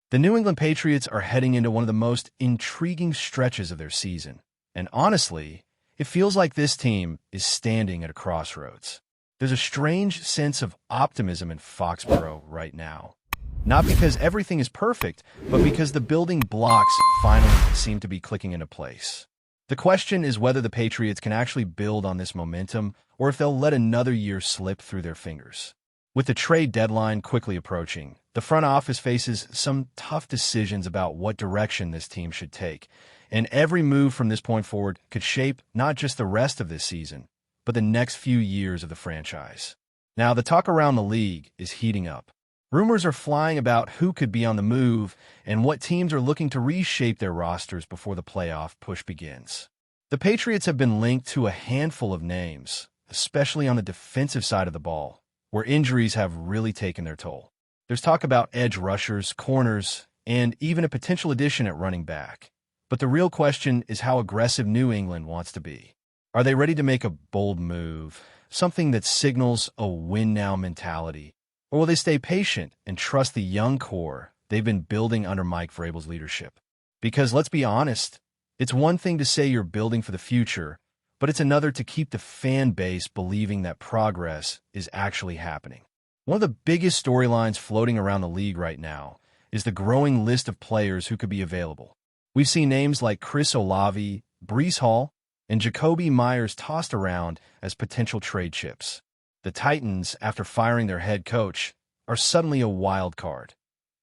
The New England Patriots are heading into one of the most intriguing stretches of their season, and honestly, it feels like this team is standing at a crossroads. There's a strange sense of optimism in Foxborough right now. Not because everything is perfect, but because the building blocks finally seem to be clicking into place. The question is whether the Patriots can actually build on this momentum or if they'll let another year slip through their fingers. With the trade deadline quickly approaching, the front office faces some tough decisions about what direction this team should take, and every move from this point forward could shape not just the rest of this season, but the next few years of the franchise. Now, the talk around the league is heating up. Rumors are flying about who could be on the move and what teams are looking to reshape their rosters before the playoff push begins. The Patriots have been linked to a handful of names, especially on the defensive side of the ball, where injuries have really taken their toll. There's talk about edge rushers, corners, and even a potential addition at running back. But the real question is how aggressive New England wants to be. Are they ready to make a bold move, something that signals a win-now mentality? Or will they stay patient and trust the young core they've been building under Mike Vrabel's leadership? Because let's be honest, it's one thing to say you're building for the future, but it's another to keep the fan base believing that progress is actually happening. One of the biggest storylines floating around the league right now is the growing list of players who could be available. We've seen names like Chris Olave, Breece Hall, and Jacoby Myers tossed around as potential trade chips. The Titans, after firing their head coach, are suddenly a wild card.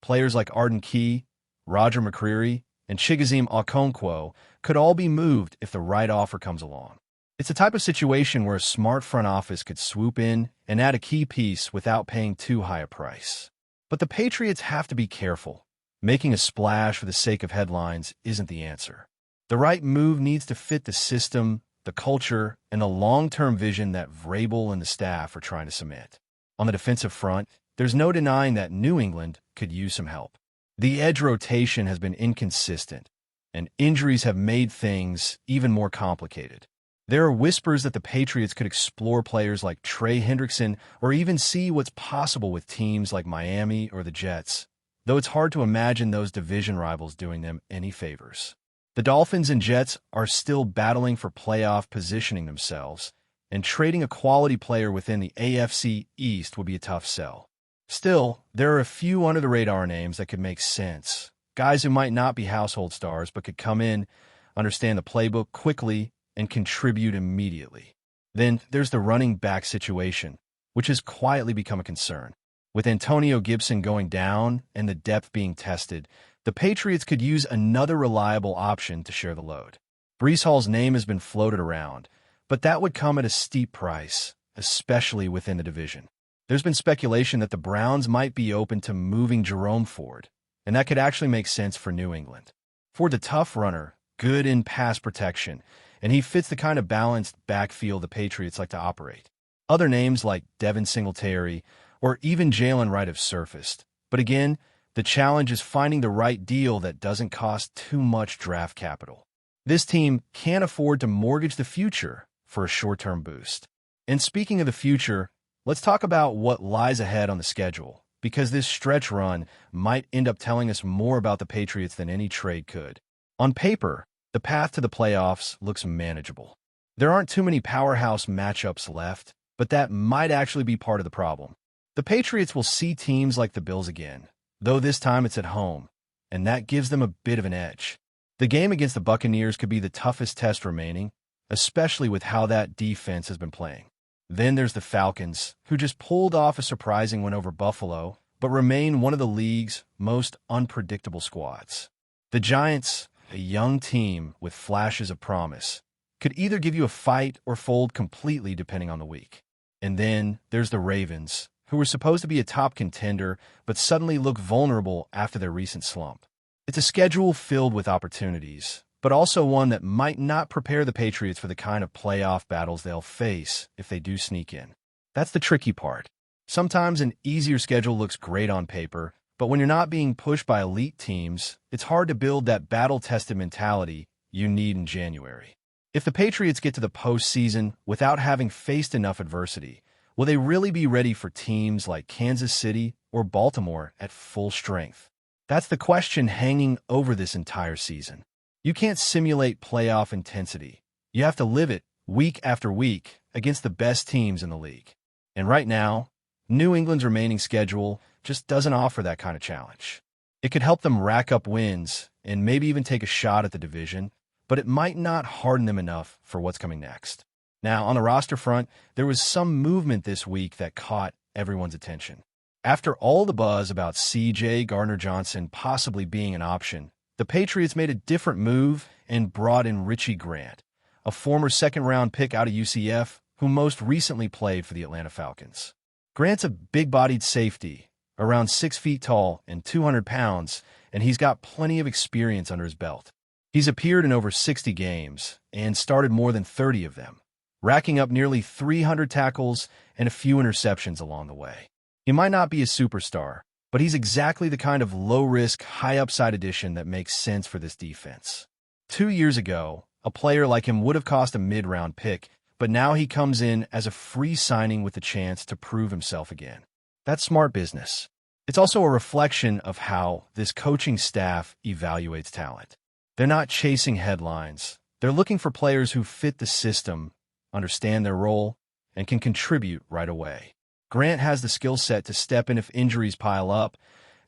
Players like Arden Key, Roger McCreary, and Chigoziem Okonkwo could all be moved if the right offer comes along. It's a type of situation where a smart front office could swoop in and add a key piece without paying too high a price. But the Patriots have to be careful. Making a splash for the sake of headlines isn't the answer. The right move needs to fit the system, the culture, and the long-term vision that Vrabel and the staff are trying to cement. On the defensive front, there's no denying that New England could use some help. The edge rotation has been inconsistent, and injuries have made things even more complicated. There are whispers that the Patriots could explore players like Trey Hendrickson or even see what's possible with teams like Miami or the Jets, though it's hard to imagine those division rivals doing them any favors. The Dolphins and Jets are still battling for playoff positioning themselves, and trading a quality player within the AFC East would be a tough sell. Still, there are a few under-the-radar names that could make sense. Guys who might not be household stars but could come in, understand the playbook quickly, and contribute immediately. Then there's the running back situation, which has quietly become a concern. With Antonio Gibson going down and the depth being tested, the Patriots could use another reliable option to share the load. Breece Hall's name has been floated around, but that would come at a steep price, especially within the division. There's been speculation that the Browns might be open to moving Jerome Ford, and that could actually make sense for New England. Ford's a tough runner, good in pass protection, and he fits the kind of balanced backfield the Patriots like to operate. Other names like Devin Singletary or even Jalen Wright have surfaced, but again, the challenge is finding the right deal that doesn't cost too much draft capital. This team can't afford to mortgage the future for a short-term boost. And speaking of the future, let's talk about what lies ahead on the schedule, because this stretch run might end up telling us more about the Patriots than any trade could. On paper, the path to the playoffs looks manageable. There aren't too many powerhouse matchups left, but that might actually be part of the problem. The Patriots will see teams like the Bills again, though this time it's at home, and that gives them a bit of an edge. The game against the Buccaneers could be the toughest test remaining, especially with how that defense has been playing. Then there's the Falcons, who just pulled off a surprising win over Buffalo, but remain one of the league's most unpredictable squads. The Giants, a young team with flashes of promise, could either give you a fight or fold completely depending on the week. And then there's the Ravens, who were supposed to be a top contender, but suddenly look vulnerable after their recent slump. It's a schedule filled with opportunities, but also one that might not prepare the Patriots for the kind of playoff battles they'll face if they do sneak in. That's the tricky part. Sometimes an easier schedule looks great on paper, but when you're not being pushed by elite teams, it's hard to build that battle-tested mentality you need in January. If the Patriots get to the postseason without having faced enough adversity, will they really be ready for teams like Kansas City or Baltimore at full strength? That's the question hanging over this entire season. You can't simulate playoff intensity. You have to live it week after week against the best teams in the league. And right now, New England's remaining schedule just doesn't offer that kind of challenge. It could help them rack up wins and maybe even take a shot at the division, but it might not harden them enough for what's coming next. Now, on the roster front, there was some movement this week that caught everyone's attention. After all the buzz about C.J. Gardner-Johnson possibly being an option, the Patriots made a different move and brought in Richie Grant, a former second-round pick out of UCF who most recently played for the Atlanta Falcons. Grant's a big-bodied safety, around 6 feet tall and 200 pounds, and he's got plenty of experience under his belt. He's appeared in over 60 games and started more than 30 of them, racking up nearly 300 tackles and a few interceptions along the way. He might not be a superstar, but he's exactly the kind of low-risk, high-upside addition that makes sense for this defense. 2 years ago, a player like him would have cost a mid-round pick, but now he comes in as a free signing with the chance to prove himself again. That's smart business. It's also a reflection of how this coaching staff evaluates talent. They're not chasing headlines. They're looking for players who fit the system, understand their role, and can contribute right away. Grant has the skill set to step in if injuries pile up,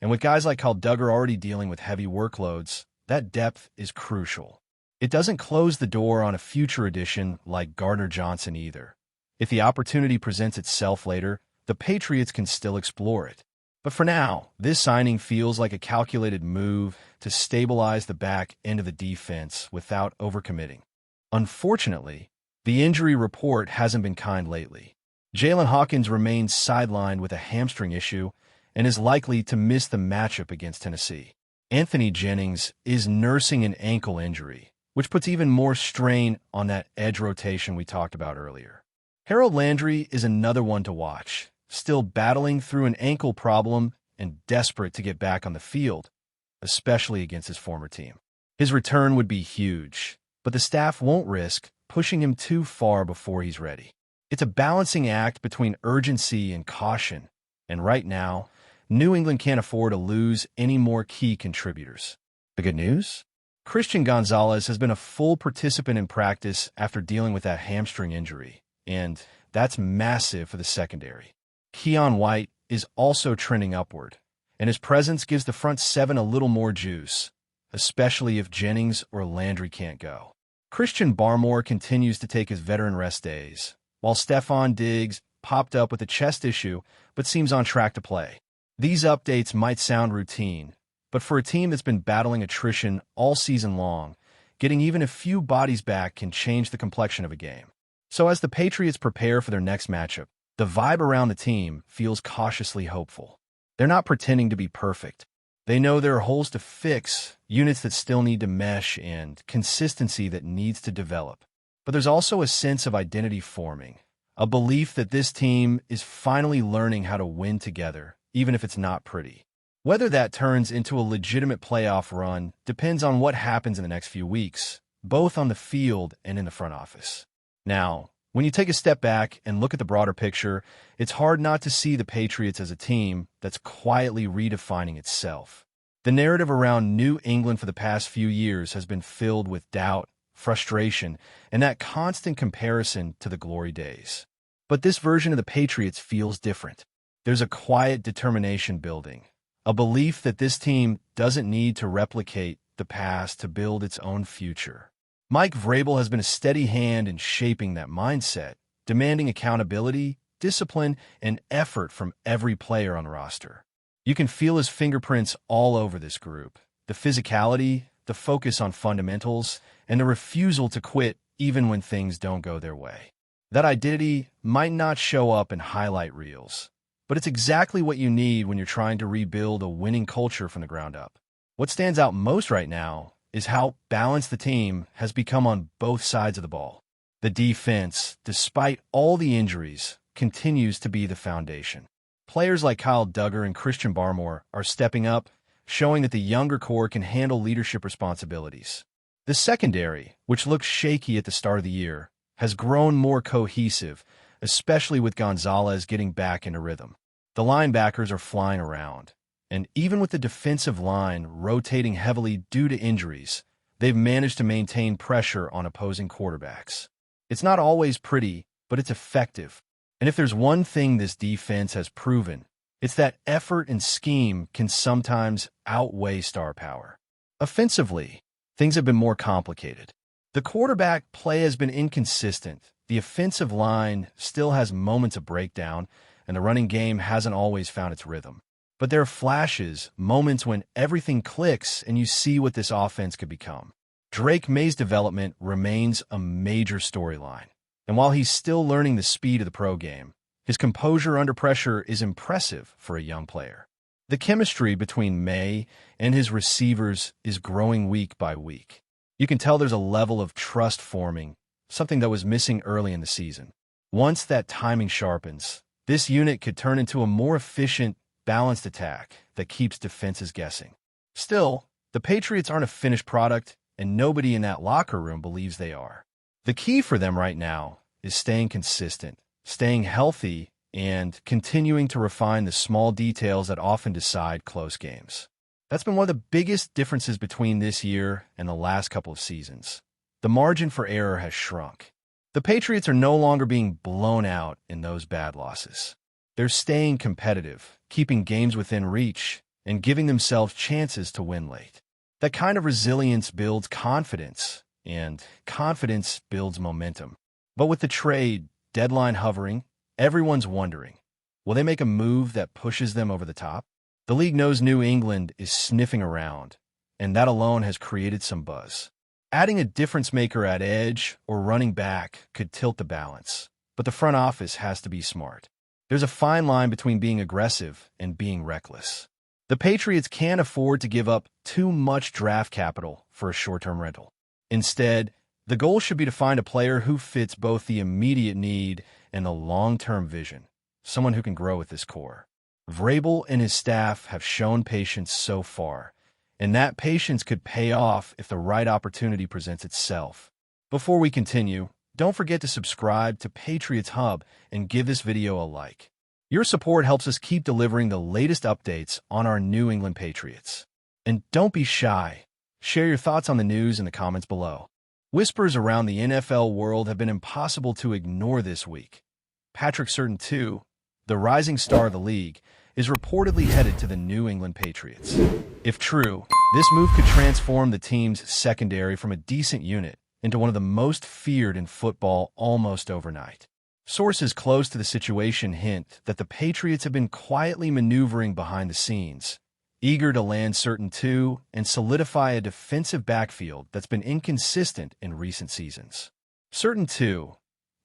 and with guys like Kyle Duggar already dealing with heavy workloads, that depth is crucial. It doesn't close the door on a future addition like Gardner-Johnson either. If the opportunity presents itself later, the Patriots can still explore it. But for now, this signing feels like a calculated move to stabilize the back end of the defense without overcommitting. Unfortunately, the injury report hasn't been kind lately. Jalen Hawkins remains sidelined with a hamstring issue and is likely to miss the matchup against Tennessee. Anthony Jennings is nursing an ankle injury, which puts even more strain on that edge rotation we talked about earlier. Harold Landry is another one to watch, still battling through an ankle problem and desperate to get back on the field, especially against his former team. His return would be huge, but the staff won't risk pushing him too far before he's ready. It's a balancing act between urgency and caution, and right now, New England can't afford to lose any more key contributors. The good news? Christian Gonzalez has been a full participant in practice after dealing with that hamstring injury, and that's massive for the secondary. Keon White is also trending upward, and his presence gives the front seven a little more juice, especially if Jennings or Landry can't go. Christian Barmore continues to take his veteran rest days, while Stephon Diggs popped up with a chest issue but seems on track to play. These updates might sound routine, but for a team that's been battling attrition all season long, getting even a few bodies back can change the complexion of a game. So as the Patriots prepare for their next matchup, the vibe around the team feels cautiously hopeful. They're not pretending to be perfect. They know there are holes to fix, units that still need to mesh, and consistency that needs to develop. But there's also a sense of identity forming, a belief that this team is finally learning how to win together, even if it's not pretty. Whether that turns into a legitimate playoff run depends on what happens in the next few weeks, both on the field and in the front office. Now, when you take a step back and look at the broader picture, it's hard not to see the Patriots as a team that's quietly redefining itself. The narrative around New England for the past few years has been filled with doubt, frustration, and that constant comparison to the glory days. But this version of the Patriots feels different. There's a quiet determination building, a belief that this team doesn't need to replicate the past to build its own future. Mike Vrabel has been a steady hand in shaping that mindset, demanding accountability, discipline, and effort from every player on the roster. You can feel his fingerprints all over this group. The physicality, the focus on fundamentals, and the refusal to quit even when things don't go their way. That identity might not show up in highlight reels, but it's exactly what you need when you're trying to rebuild a winning culture from the ground up. What stands out most right now is how balanced the team has become on both sides of the ball. The defense, despite all the injuries, continues to be the foundation. Players like Kyle Duggar and Christian Barmore are stepping up, showing that the younger core can handle leadership responsibilities. The secondary, which looked shaky at the start of the year, has grown more cohesive, especially with Gonzalez getting back into rhythm. The linebackers are flying around, And even with the defensive line rotating heavily due to injuries, they've managed to maintain pressure on opposing quarterbacks. It's not always pretty, but it's effective. And if there's one thing this defense has proven, it's that effort and scheme can sometimes outweigh star power. Offensively, things have been more complicated. The quarterback play has been inconsistent, the offensive line still has moments of breakdown, and the running game hasn't always found its rhythm. But there are flashes, moments when everything clicks and you see what this offense could become. Drake May's development remains a major storyline. And while he's still learning the speed of the pro game, his composure under pressure is impressive for a young player. The chemistry between May and his receivers is growing week by week. You can tell there's a level of trust forming, something that was missing early in the season. Once that timing sharpens, this unit could turn into a more efficient, balanced attack that keeps defenses guessing. Still, the Patriots aren't a finished product, and nobody in that locker room believes they are. The key for them right now is staying consistent, staying healthy, and continuing to refine the small details that often decide close games. That's been one of the biggest differences between this year and the last couple of seasons. The margin for error has shrunk. The Patriots are no longer being blown out in those bad losses. They're staying competitive, keeping games within reach, and giving themselves chances to win late. That kind of resilience builds confidence, and confidence builds momentum. But with the trade deadline hovering, everyone's wondering, will they make a move that pushes them over the top? The league knows New England is sniffing around, and that alone has created some buzz. Adding a difference maker at edge or running back could tilt the balance, but the front office has to be smart. There's a fine line between being aggressive and being reckless. The Patriots can't afford to give up too much draft capital for a short-term rental. Instead, the goal should be to find a player who fits both the immediate need and the long-term vision, someone who can grow with this core. Vrabel and his staff have shown patience so far, and that patience could pay off if the right opportunity presents itself. Before we continue, don't forget to subscribe to Patriots Hub and give this video a like. Your support helps us keep delivering the latest updates on our New England Patriots. And don't be shy. Share your thoughts on the news in the comments below. Whispers around the NFL world have been impossible to ignore this week. Patriots Surtain II, the rising star of the league, is reportedly headed to the New England Patriots. If true, this move could transform the team's secondary from a decent unit into one of the most feared in football almost overnight. Sources close to the situation hint that the Patriots have been quietly maneuvering behind the scenes, eager to land Surtain II and solidify a defensive backfield that's been inconsistent in recent seasons. Surtain II,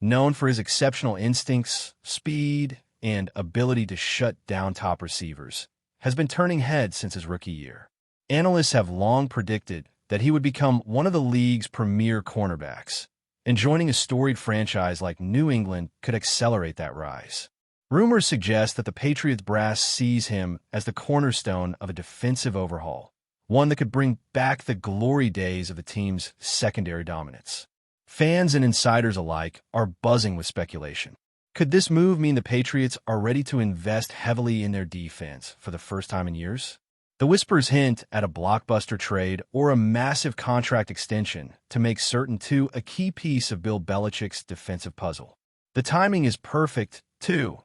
known for his exceptional instincts, speed, and ability to shut down top receivers, has been turning heads since his rookie year. Analysts have long predicted that he would become one of the league's premier cornerbacks, and joining a storied franchise like New England could accelerate that rise. Rumors suggest that the Patriots brass sees him as the cornerstone of a defensive overhaul, one that could bring back the glory days of the team's secondary dominance. Fans and insiders alike are buzzing with speculation. Could this move mean the Patriots are ready to invest heavily in their defense for the first time in years? The whispers hint at a blockbuster trade or a massive contract extension to make Surtain II a key piece of Bill Belichick's defensive puzzle. The timing is perfect, too,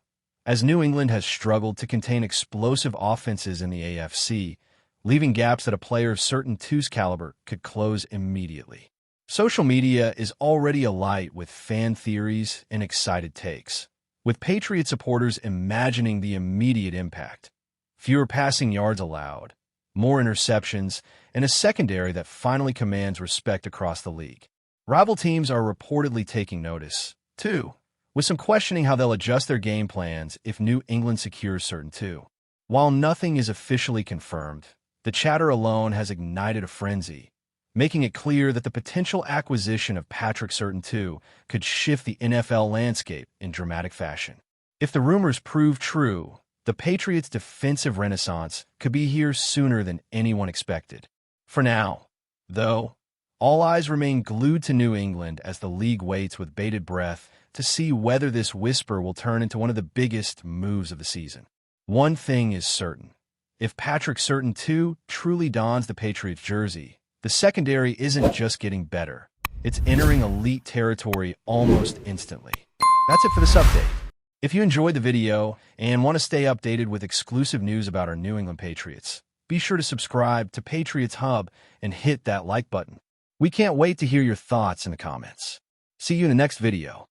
as New England has struggled to contain explosive offenses in the AFC, leaving gaps that a player of Surtain II's caliber could close immediately. Social media is already alight with fan theories and excited takes, with Patriot supporters imagining the immediate impact. Fewer passing yards allowed, more interceptions, and a secondary that finally commands respect across the league. Rival teams are reportedly taking notice, too, with some questioning how they'll adjust their game plans if New England secures Surtain II. While nothing is officially confirmed, the chatter alone has ignited a frenzy, making it clear that the potential acquisition of Patriots Surtain II could shift the NFL landscape in dramatic fashion. If the rumors prove true, the Patriots' defensive renaissance could be here sooner than anyone expected. For now, though, all eyes remain glued to New England as the league waits with bated breath to see whether this whisper will turn into one of the biggest moves of the season. One thing is certain. If Patrick Surtain II truly dons the Patriots jersey, the secondary isn't just getting better. It's entering elite territory almost instantly. That's it for this update. If you enjoyed the video and want to stay updated with exclusive news about our New England Patriots, be sure to subscribe to Patriots Hub and hit that like button. We can't wait to hear your thoughts in the comments. See you in the next video.